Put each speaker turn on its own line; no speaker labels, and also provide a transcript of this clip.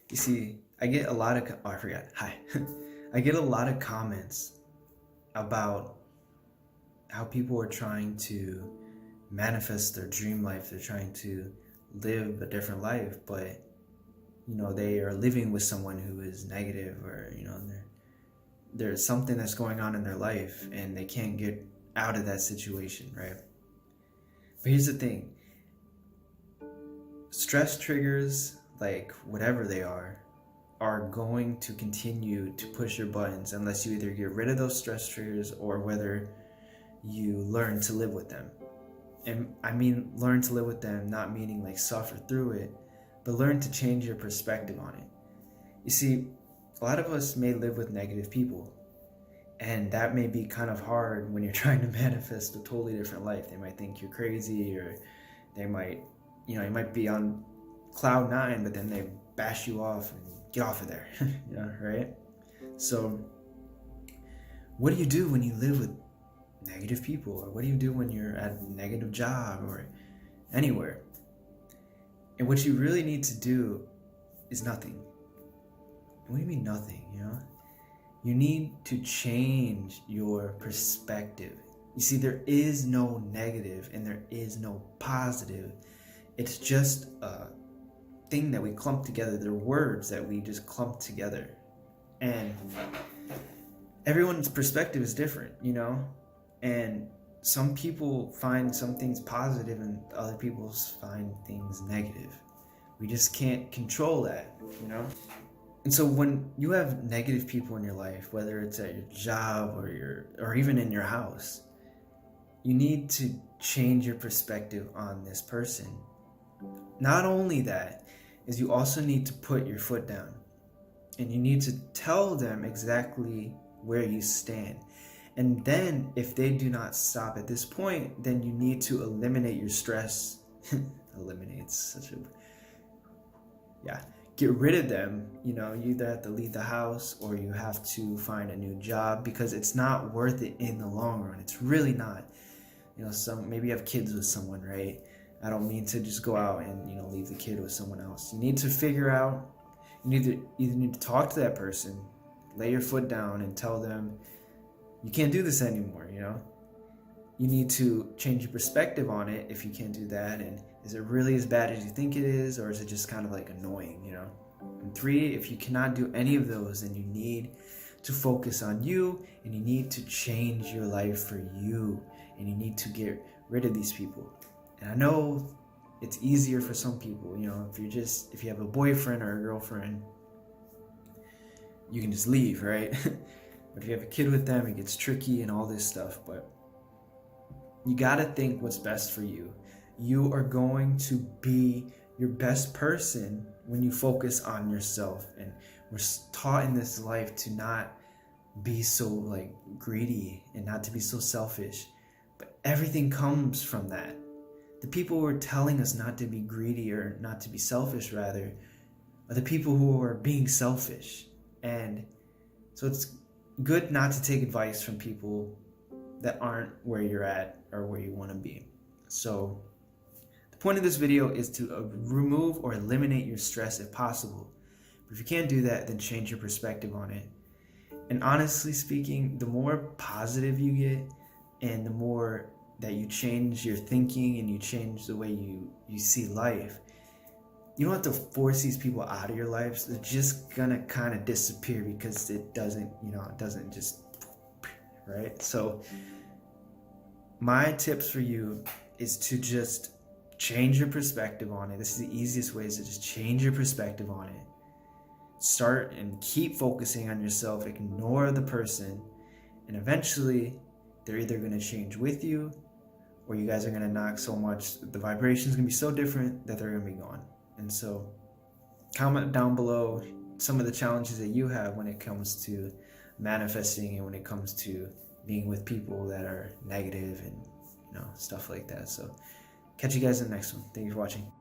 You see, I get a lot of, oh, I forgot, hi. I get a lot of comments about how people are trying to manifest their dream life. They're trying to live a different life, but they are living with someone who is negative, or there's something that's going on in their life and they can't get out of that situation, right? But here's the thing. Stress triggers, like whatever they are going to continue to push your buttons unless you either get rid of those stress triggers or whether you learn to live with them. And I mean learn to live with them, not meaning like suffer through it, but learn to change your perspective on it. You see, a lot of us may live with negative people, and that may be kind of hard when you're trying to manifest a totally different life. They might think you're crazy, or they might, you might be on cloud 9, but then they bash you off and get off of there, right? So what do you do when you live with negative people? Or what do you do when you're at a negative job or anywhere? And what you really need to do is nothing. What do you mean nothing? You need to change your perspective. You see, there is no negative and there is no positive. It's just a thing that we clump together. They're words that we just clump together. And everyone's perspective is different, and some people find some things positive and other people find things negative. We just can't control that, And so when you have negative people in your life, whether it's at your job or even in your house, you need to change your perspective on this person. Not only that, is you also need to put your foot down, and you need to tell them exactly where you stand. And then if they do not stop at this point, then you need to eliminate your stress. Eliminate's such a, get rid of them. You either have to leave the house or you have to find a new job, because it's not worth it in the long run. It's really not. Maybe you have kids with someone, right? I don't mean to just go out and leave the kid with someone else. You need to figure out, you either need to talk to that person, lay your foot down and tell them you can't do this anymore. You need to change your perspective on it if you can't do that. And is it really as bad as you think it is, or is it just kind of like annoying? And 3, if you cannot do any of those, then you need to focus on you, and you need to change your life for you, and you need to get rid of these people. And I know it's easier for some people, if you have a boyfriend or a girlfriend, you can just leave, right? But if you have a kid with them, it gets tricky and all this stuff. But you gotta think what's best for you. You are going to be your best person when you focus on yourself. And we're taught in this life to not be so greedy and not to be so selfish. But everything comes from that. The people who are telling us not to be greedy, or not to be selfish rather, are the people who are being selfish. And so it's good not to take advice from people that aren't where you're at or where you want to be. So the point of this video is to remove or eliminate your stress if possible. But if you can't do that, then change your perspective on it. And honestly speaking, the more positive you get, and the more that you change your thinking and you change the way you see life, you don't have to force these people out of your lives. They're just gonna kind of disappear, because it doesn't just, right? So my tips for you is to just change your perspective on it. This is the easiest way, is to just change your perspective on it. Start and keep focusing on yourself. Ignore the person, and eventually they're either going to change with you, or you guys are going to knock so much, the vibration's going to be so different that they're going to be gone. And so comment down below some of the challenges that you have when it comes to manifesting, and when it comes to being with people that are negative and stuff like that. So catch you guys in the next one. Thank you for watching.